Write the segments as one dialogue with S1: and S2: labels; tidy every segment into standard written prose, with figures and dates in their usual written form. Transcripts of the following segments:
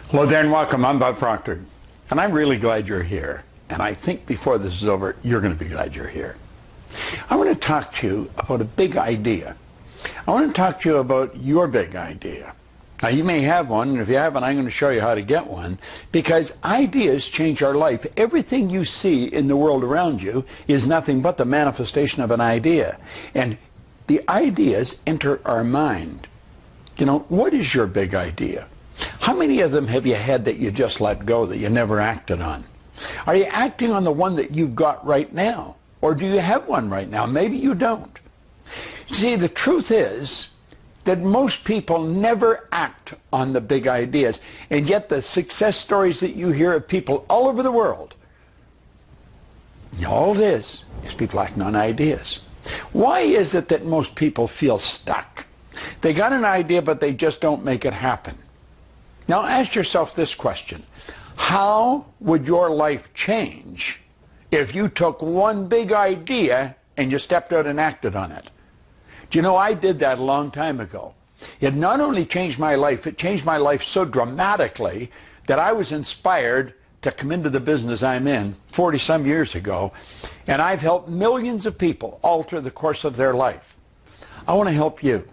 S1: Hello there and welcome. I'm Bob Proctor, and I'm really glad you're here. And I think before this is over, you're going to be glad you're here. I want to talk to you about a big idea. I want to talk to you about your big idea. Now, you may have one, and if you haven't, I'm going to show you how to get one, because ideas change our life. Everything you see in the world around you is nothing but the manifestation of an idea. And the ideas enter our mind. You know, what is your big idea? How many of them have you had that you just let go, that you never acted on? Are you acting on the one that you've got right now? Or do you have one right now? Maybe you don't. See, the truth is that most people never act on the big ideas. And yet the success stories that you hear of people all over the world, all it is people acting on ideas. Why is it that most people feel stuck? They got an idea, but they just don't make it happen. Now ask yourself this question. How would your life change if you took one big idea and you stepped out and acted on it? Do you know, I did that a long time ago. It not only changed my life, it changed my life so dramatically that I was inspired to come into the business I'm in 40-some years ago, and I've helped millions of people alter the course of their life. I want to help you.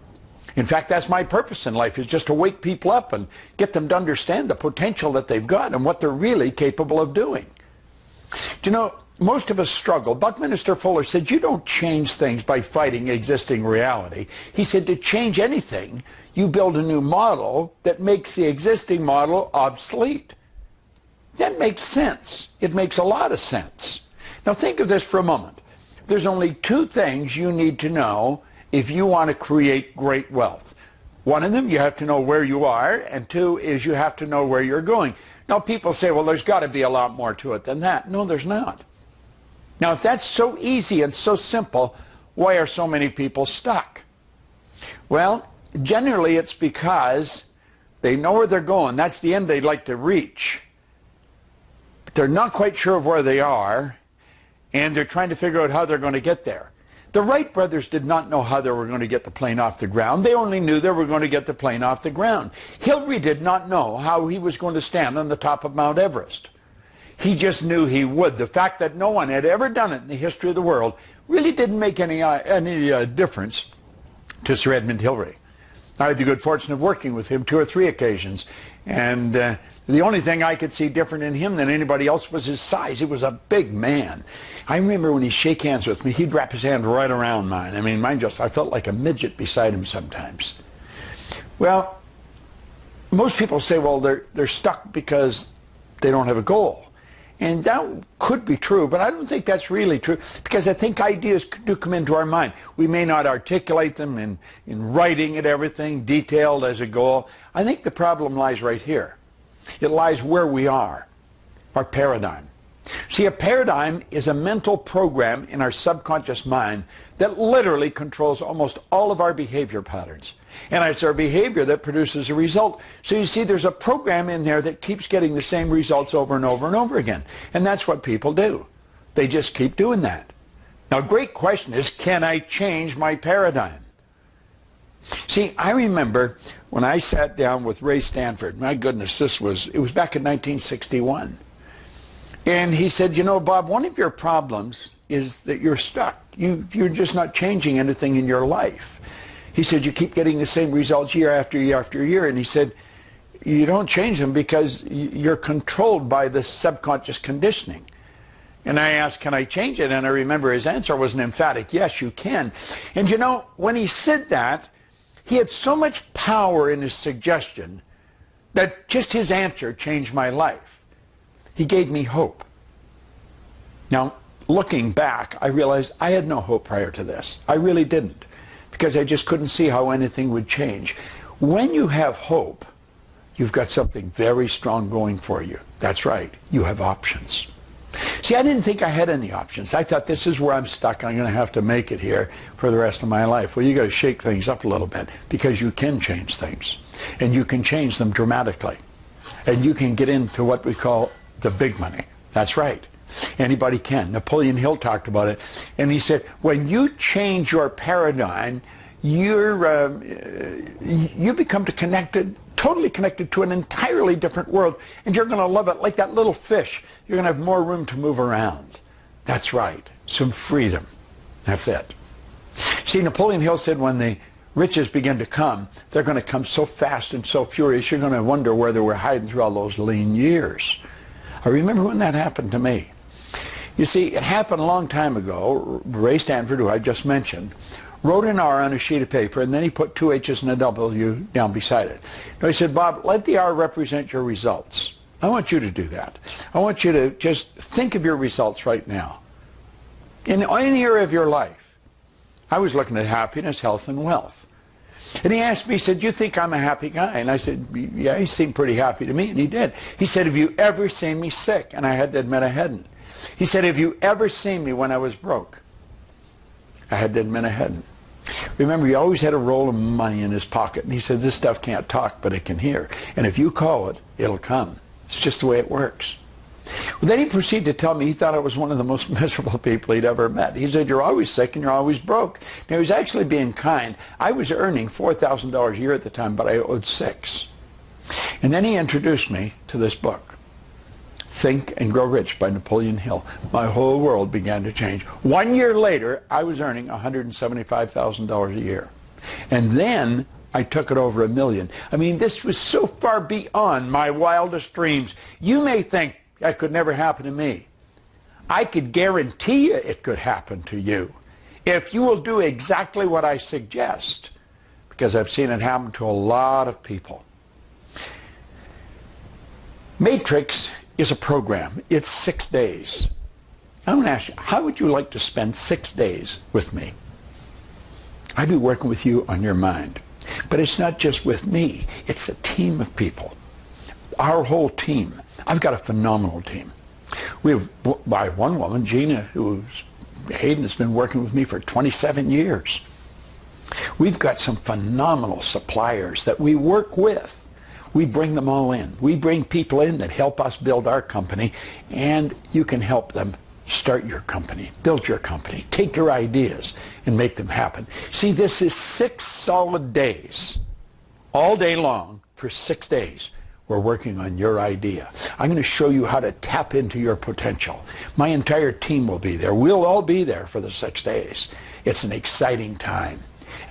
S1: In fact, that's my purpose in life, is just to wake people up and get them to understand the potential that they've got and what they're really capable of doing. Do you know, most of us struggle. Buckminster Fuller said, you don't change things by fighting existing reality. He said, to change anything, you build a new model that makes the existing model obsolete. That makes sense. It makes a lot of sense. Now think of this for a moment. There's only two things you need to know if you want to create great wealth. One of them, you have to know where you are, and two is you have to know where you're going. Now people say, well, there's got to be a lot more to it than that. No, there's not. Now, if that's so easy and so simple, why are so many people stuck? Well, generally it's because they know where they're going. That's the end they'd like to reach. But they're not quite sure of where they are, and they're trying to figure out how they're going to get there. The Wright brothers did not know how they were going to get the plane off the ground. They only knew they were going to get the plane off the ground. Hillary did not know how he was going to stand on the top of Mount Everest. He just knew he would. The fact that no one had ever done it in the history of the world really didn't make any difference to Sir Edmund Hillary. I had the good fortune of working with him 2 or 3 occasions, and the only thing I could see different in him than anybody else was his size. He was a big man. I remember when he'd shake hands with me, he'd wrap his hand right around mine. I mean, I felt like a midget beside him sometimes. Well, most people say, well, they're stuck because they don't have a goal. And that could be true, but I don't think that's really true, because I think ideas do come into our mind. We may not articulate them in writing and everything, detailed as a goal. I think the problem lies right here. It lies where we are, our paradigm. See, a paradigm is a mental program in our subconscious mind that literally controls almost all of our behavior patterns. And it's our behavior that produces a result. So you see, there's a program in there that keeps getting the same results over and over and over again. And that's what people do. They just keep doing that. Now, a great question is, can I change my paradigm? See, I remember when I sat down with Ray Stanford, my goodness, it was back in 1961. And he said, you know, Bob, one of your problems is that you're stuck. You're just not changing anything in your life. He said, you keep getting the same results year after year after year. And he said, you don't change them because you're controlled by the subconscious conditioning. And I asked, can I change it? And I remember his answer was an emphatic, yes, you can. And you know, when he said that, he had so much power in his suggestion that just his answer changed my life. He gave me hope. Now, looking back, I realized I had no hope prior to this. I really didn't, because I just couldn't see how anything would change. When you have hope, you've got something very strong going for you. That's right, you have options. See, I didn't think I had any options. I thought, this is where I'm stuck. I'm going to have to make it here for the rest of my life. Well, you got to shake things up a little bit, because you can change things, and you can change them dramatically, and you can get into what we call the big money. That's right. Anybody can. Napoleon Hill talked about it, and he said, when you change your paradigm, you become connected totally connected to an entirely different world, and you're going to love it like that little fish. You're going to have more room to move around. That's right, some freedom. That's it. See, Napoleon Hill said when the riches begin to come, they're going to come so fast and so furious, you're going to wonder where they were hiding through all those lean years. I remember when that happened to me. You see, it happened a long time ago. Ray Stanford, who I just mentioned, wrote an R on a sheet of paper, and then he put two H's and a W down beside it. Now he said, Bob, let the R represent your results. I want you to do that. I want you to just think of your results right now. In any area of your life. I was looking at happiness, health, and wealth. And he asked me, he said, you think I'm a happy guy? And I said, yeah, he seemed pretty happy to me, and he did. He said, have you ever seen me sick? And I had to admit I hadn't. He said, have you ever seen me when I was broke? I had to admit I hadn't. Remember, he always had a roll of money in his pocket, and he said, this stuff can't talk, but it can hear. And if you call it, it'll come. It's just the way it works. Well, then he proceeded to tell me he thought I was one of the most miserable people he'd ever met. He said, you're always sick and you're always broke. Now, he was actually being kind. I was earning $4,000 a year at the time, but I owed $6,000. And then he introduced me to this book, Think and Grow Rich by Napoleon Hill. My whole world began to change. 1 year later, I was earning $175,000 a year. And then I took it over $1 million. I mean, this was so far beyond my wildest dreams. You may think that could never happen to me. I could guarantee you it could happen to you if you will do exactly what I suggest, because I've seen it happen to a lot of people. Matrix is a program. It's 6 days. I'm going to ask you, how would you like to spend 6 days with me? I'd be working with you on your mind. But it's not just with me. It's a team of people. Our whole team. I've got a phenomenal team. We have one woman, Gina, Hayden has been working with me for 27 years. We've got some phenomenal suppliers that we work with. We bring them all in. We bring people in that help us build our company, and you can help them start your company, build your company, take your ideas and make them happen. See, this is 6 solid days, all day long for 6 days. We're working on your idea. I'm going to show you how to tap into your potential. My entire team will be there. We'll all be there for the 6 days. It's an exciting time.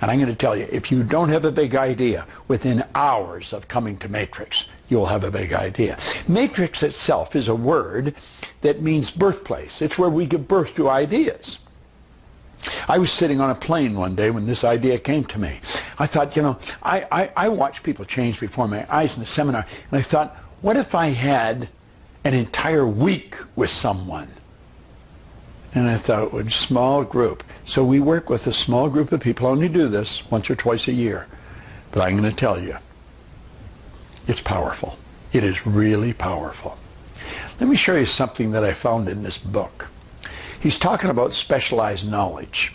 S1: And I'm going to tell you, if you don't have a big idea, within hours of coming to Matrix, you'll have a big idea. Matrix itself is a word that means birthplace. It's where we give birth to ideas. I was sitting on a plane one day when this idea came to me. I thought, you know, I watch people change before my eyes in a seminar, and I thought, what if I had an entire week with someone? And I thought, a small group. So we work with a small group of people. I only do this once or twice a year. But I'm going to tell you, it's powerful. It is really powerful. Let me show you something that I found in this book. He's talking about specialized knowledge.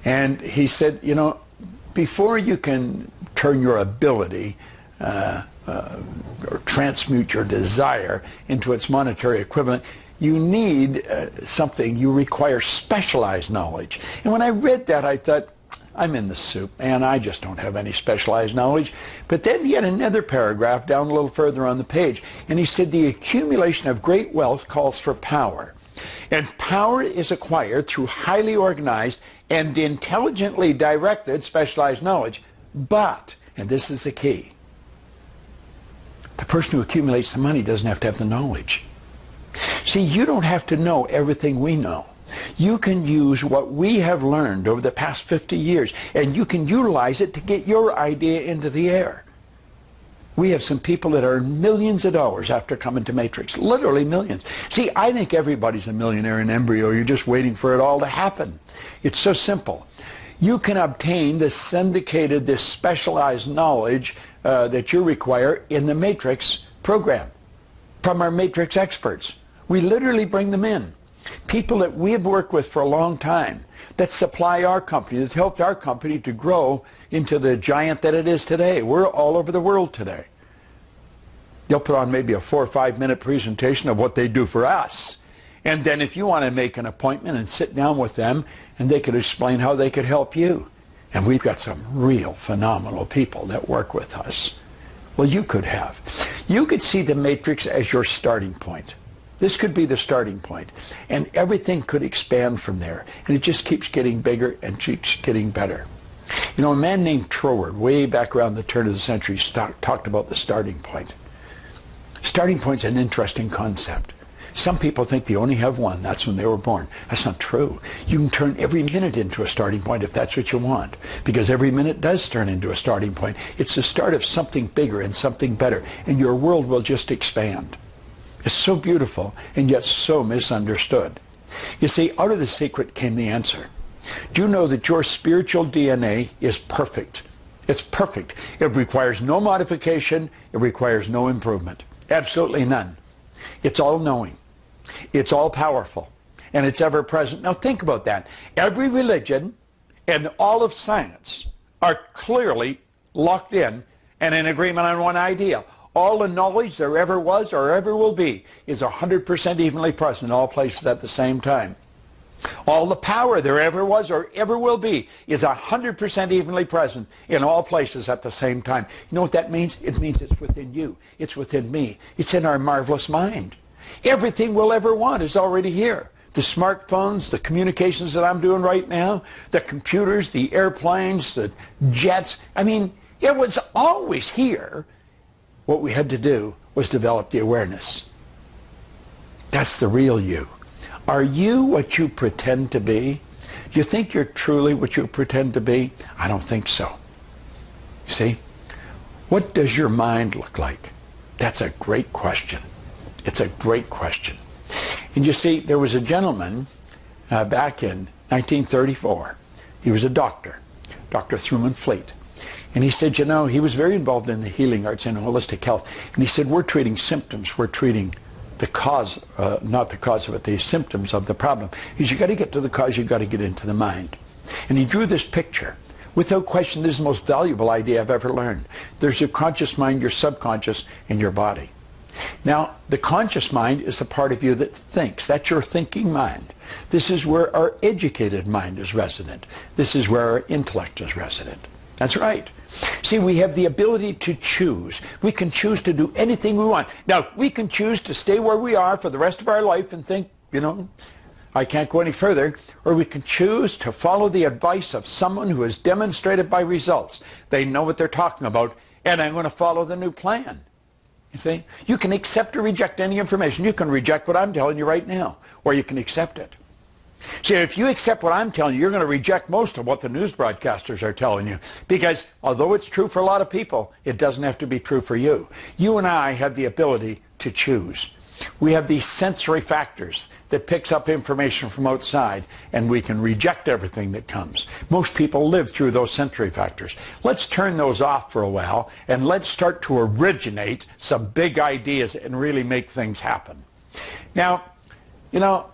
S1: And he said, you know, before you can turn your ability or transmute your desire into its monetary equivalent, you need something. You require specialized knowledge. And when I read that, I thought, I'm in the soup, and I just don't have any specialized knowledge. But then he had another paragraph down a little further on the page, and he said the accumulation of great wealth calls for power. And power is acquired through highly organized and intelligently directed specialized knowledge. But, and this is the key, the person who accumulates the money doesn't have to have the knowledge. See, you don't have to know everything we know. You can use what we have learned over the past 50 years, and you can utilize it to get your idea into the air. We have some people that earn millions of dollars after coming to Matrix, literally millions. See, I think everybody's a millionaire in embryo. You're just waiting for it all to happen. It's so simple. You can obtain this syndicated, this specialized knowledge that you require in the Matrix program from our Matrix experts. We literally bring them in. People that we have worked with for a long time, that supply our company, that helped our company to grow into the giant that it is today. We're all over the world today. They'll put on maybe a 4 or 5 minute presentation of what they do for us. And then if you want to make an appointment and sit down with them, and they could explain how they could help you. And we've got some real phenomenal people that work with us. Well, you could have. You could see the matrix as your starting point. This could be the starting point, and everything could expand from there, and it just keeps getting bigger and keeps getting better. You know, a man named Troward, way back around the turn of the century, talked about the starting point. Starting point's an interesting concept. Some people think they only have one. That's when they were born. That's not true. You can turn every minute into a starting point if that's what you want, because every minute does turn into a starting point. It's the start of something bigger and something better, and your world will just expand. It's so beautiful and yet so misunderstood. You see, out of the secret came the answer. Do you know that your spiritual DNA is perfect? It's perfect. It requires no modification. It requires no improvement. Absolutely none. It's all-knowing. It's all-powerful. And it's ever-present. Now think about that. Every religion and all of science are clearly locked in and in agreement on one idea. All the knowledge there ever was or ever will be is 100% evenly present in all places at the same time. All the power there ever was or ever will be is 100% evenly present in all places at the same time. You know what that means? It means it's within you. It's within me. It's in our marvelous mind. Everything we'll ever want is already here. The smartphones, the communications that I'm doing right now, the computers, the airplanes, the jets. I mean, it was always here. What we had to do was develop the awareness. That's the real you. Are you what you pretend to be? Do you think you're truly what you pretend to be? I don't think so. You see? What does your mind look like? That's a great question. It's a great question. And you see, there was a gentleman back in 1934. He was a doctor, Dr. Truman Fleet. And he said, you know, he was very involved in the healing arts and holistic health. And he said, we're treating symptoms. We're treating the cause, not the cause of it, the symptoms of the problem. Is you got to get to the cause, you got to get into the mind. And he drew this picture. Without question, this is the most valuable idea I've ever learned. There's your conscious mind, your subconscious, and your body. Now, the conscious mind is the part of you that thinks. That's your thinking mind. This is where our educated mind is resident. This is where our intellect is resident. That's right. See, we have the ability to choose. We can choose to do anything we want. Now, we can choose to stay where we are for the rest of our life and think, you know, I can't go any further. Or we can choose to follow the advice of someone who has demonstrated by results. They know what they're talking about, and I'm going to follow the new plan. You see? You can accept or reject any information. You can reject what I'm telling you right now, or you can accept it. See, if you accept what I'm telling you, you're going to reject most of what the news broadcasters are telling you. Because although it's true for a lot of people, it doesn't have to be true for you. You and I have the ability to choose. We have these sensory factors that picks up information from outside, and we can reject everything that comes. Most people live through those sensory factors. Let's turn those off for a while, and let's start to originate some big ideas and really make things happen. Now, you know,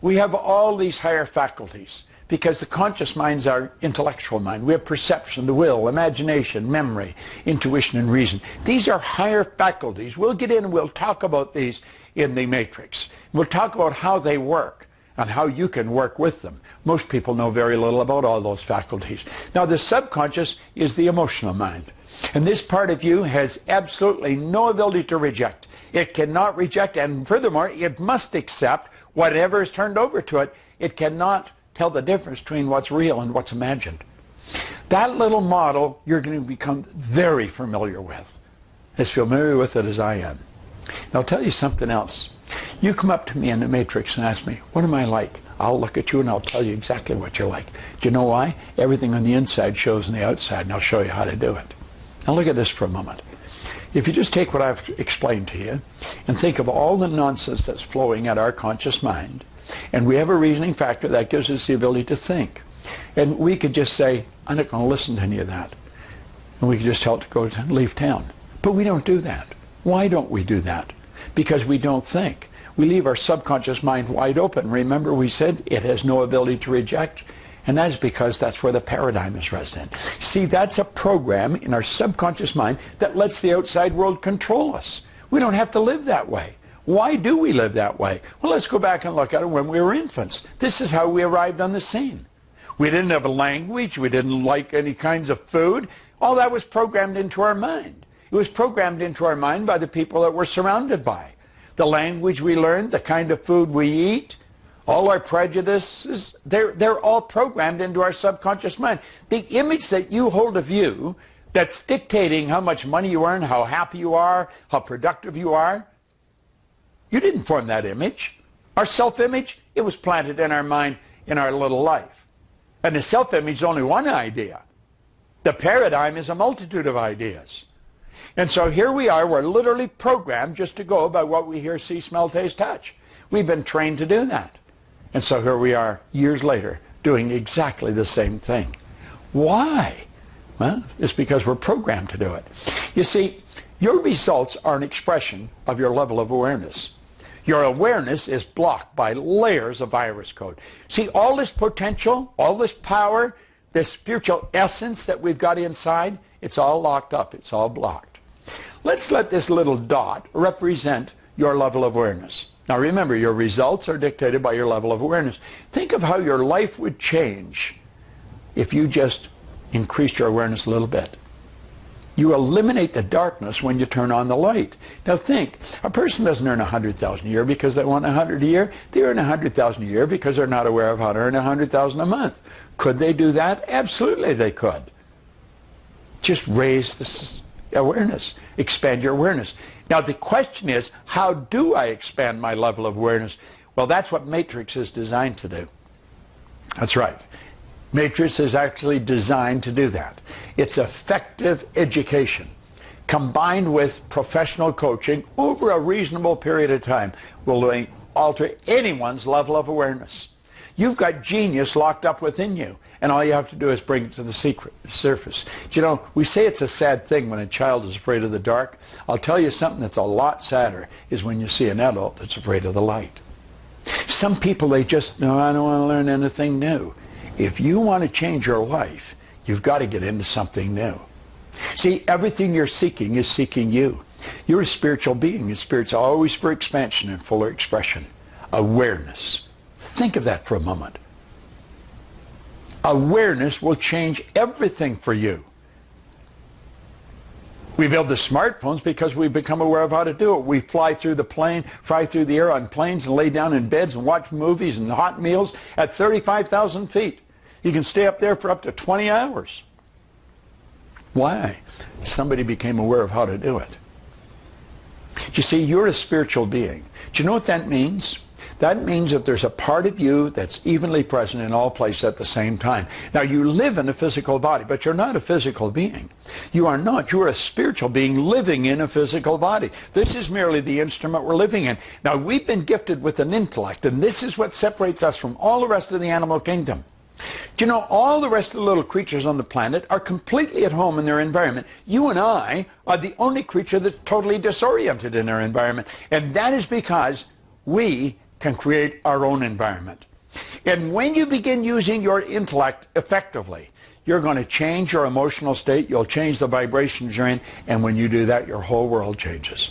S1: we have all these higher faculties because the conscious mind's our intellectual mind. We have perception, the will, imagination, memory, intuition, and reason. These are higher faculties. We'll get in and we'll talk about these in the matrix. We'll talk about how they work and how you can work with them. Most people know very little about all those faculties. Now, the subconscious is the emotional mind. And this part of you has absolutely no ability to reject. It cannot reject, and furthermore, it must accept whatever is turned over to it. It cannot tell the difference between what's real and what's imagined. That little model you're going to become very familiar with, as familiar with it as I am. And I'll tell you something else. You come up to me in the matrix and ask me, what am I like? I'll look at you and I'll tell you exactly what you're like. Do you know why? Everything on the inside shows on the outside, and I'll show you how to do it. Now look at this for a moment. If you just take what I've explained to you and think of all the nonsense that's flowing at our conscious mind, and we have a reasoning factor that gives us the ability to think. And we could just say, I'm not going to listen to any of that. And we could just tell it to go and leave town. But we don't do that. Why don't we do that? Because we don't think. We leave our subconscious mind wide open. Remember, we said it has no ability to reject. And that's because that's where the paradigm is resident. See, that's a program in our subconscious mind that lets the outside world control us. We don't have to live that way. Why do we live that way? Well, let's go back and look at it when we were infants. This is how we arrived on the scene. We didn't have a language. We didn't like any kinds of food. All that was programmed into our mind. It was programmed into our mind by the people that we're surrounded by. The language we learn, the kind of food we eat, all our prejudices, they're all programmed into our subconscious mind. The image that you hold of you that's dictating how much money you earn, how happy you are, how productive you are, you didn't form that image. Our self-image, it was planted in our mind in our little life. And the self-image is only one idea. The paradigm is a multitude of ideas. And so here we are, we're literally programmed just to go by what we hear, see, smell, taste, touch. We've been trained to do that. And so here we are, years later, doing exactly the same thing. Why? Well, it's because we're programmed to do it. You see, your results are an expression of your level of awareness. Your awareness is blocked by layers of virus code. See, all this potential, all this power, this spiritual essence that we've got inside, it's all locked up, it's all blocked. Let's let this little dot represent your level of awareness. Now remember, your results are dictated by your level of awareness. Think of how your life would change if you just increased your awareness a little bit. You eliminate the darkness when you turn on the light. Now think, a person doesn't earn $100,000 a year because they want $100 a year. They earn $100,000 a year because they're not aware of how to earn $100,000 a month. Could they do that? Absolutely they could. Just raise the awareness, expand your awareness. Now the question is, how do I expand my level of awareness? Well, that's what Matrix is designed to do. That's right. Matrix is actually designed to do that. It's effective education combined with professional coaching over a reasonable period of time will alter anyone's level of awareness. You've got genius locked up within you, and all you have to do is bring it to the surface. You know, we say it's a sad thing when a child is afraid of the dark. I'll tell you something that's a lot sadder is when you see an adult that's afraid of the light. Some people, they just, no, I don't want to learn anything new. If you want to change your life, you've got to get into something new. See, everything you're seeking is seeking you. You're a spiritual being, and spirit's always for expansion and fuller expression. Awareness. Think of that for a moment. Awareness will change everything for you. We build the smartphones because we become aware of how to do it. We fly through the air on planes and lay down in beds and watch movies and hot meals at 35,000 feet. You can stay up there for up to 20 hours. Why? Somebody became aware of how to do it. You see, you're a spiritual being. Do you know what that means? That means that there's a part of you that's evenly present in all places at the same time. Now, you live in a physical body, but you're not a physical being. You are not. You are a spiritual being living in a physical body. This is merely the instrument we're living in. Now, we've been gifted with an intellect, and this is what separates us from all the rest of the animal kingdom. Do you know, all the rest of the little creatures on the planet are completely at home in their environment. You and I are the only creature that's totally disoriented in our environment, and that is because we can create our own environment. And when you begin using your intellect effectively, you're going to change your emotional state, you'll change the vibrations you're in, and when you do that, your whole world changes.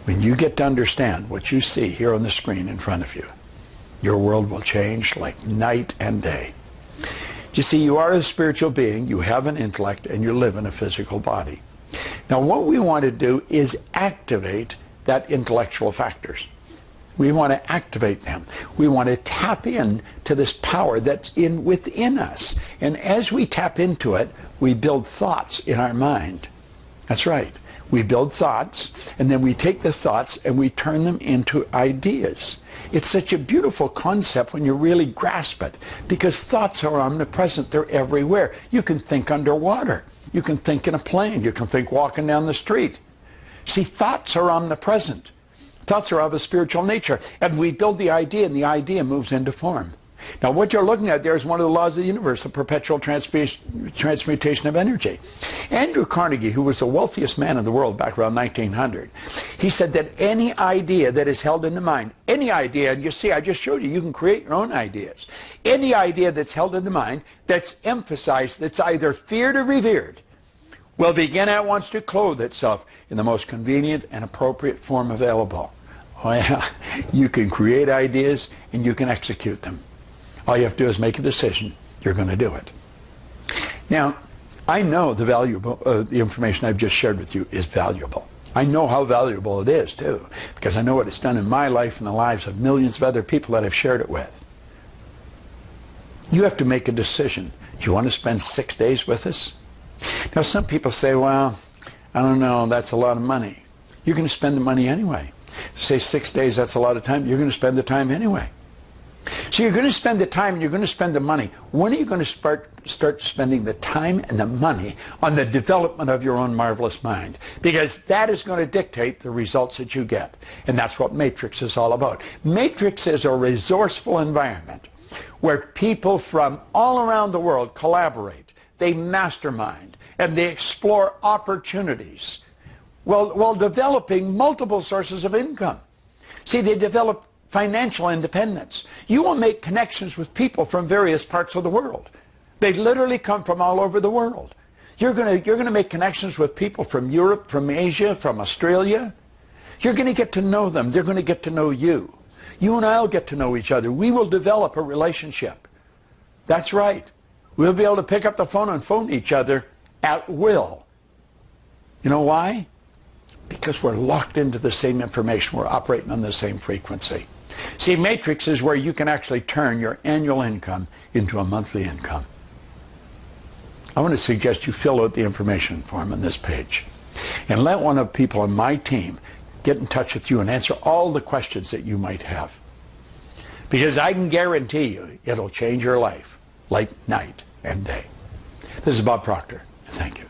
S1: When you get to understand what you see here on the screen in front of you, your world will change like night and day. You see, you are a spiritual being, you have an intellect, and you live in a physical body. Now, what we want to do is activate that intellectual factors. We want to activate them. We want to tap in to this power that's within us. And as we tap into it, we build thoughts in our mind. That's right. We build thoughts, and then we take the thoughts and we turn them into ideas. It's such a beautiful concept when you really grasp it, because thoughts are omnipresent. They're everywhere. You can think underwater. You can think in a plane. You can think walking down the street. See, thoughts are omnipresent. Thoughts are of a spiritual nature, and we build the idea, and the idea moves into form. Now, what you're looking at there is one of the laws of the universe, the perpetual transmutation of energy. Andrew Carnegie, who was the wealthiest man in the world back around 1900, he said that any idea that is held in the mind, any idea, and you see, I just showed you, you can create your own ideas. Any idea that's held in the mind, that's emphasized, that's either feared or revered, will begin at once to clothe itself in the most convenient and appropriate form available. Oh yeah, you can create ideas and you can execute them. All you have to do is make a decision. You're going to do it. Now, I know the information I've just shared with you is valuable. I know how valuable it is, too, because I know what it's done in my life and the lives of millions of other people that I've shared it with. You have to make a decision. Do you want to spend 6 days with us? Now, some people say, well, I don't know, that's a lot of money. You're going to spend the money anyway. Say 6 days, that's a lot of time. You're going to spend the time anyway. So you're going to spend the time and you're going to spend the money. When are you going to start spending the time and the money on the development of your own marvelous mind? Because that is going to dictate the results that you get. And that's what Matrix is all about. Matrix is a resourceful environment where people from all around the world collaborate. They mastermind and they explore opportunities while developing multiple sources of income. See, they develop financial independence. You will make connections with people from various parts of the world. They literally come from all over the world. You're going to make connections with people from Europe, from Asia, from Australia. You're going to get to know them. They're going to get to know you. You and I will get to know each other. We will develop a relationship. That's right. We'll be able to pick up the phone and phone each other at will. You know why? Because we're locked into the same information. We're operating on the same frequency. See, Matrix is where you can actually turn your annual income into a monthly income. I want to suggest you fill out the information form on this page and let one of the people on my team get in touch with you and answer all the questions that you might have. Because I can guarantee you it'll change your life like night and day. This is Bob Proctor. Thank you.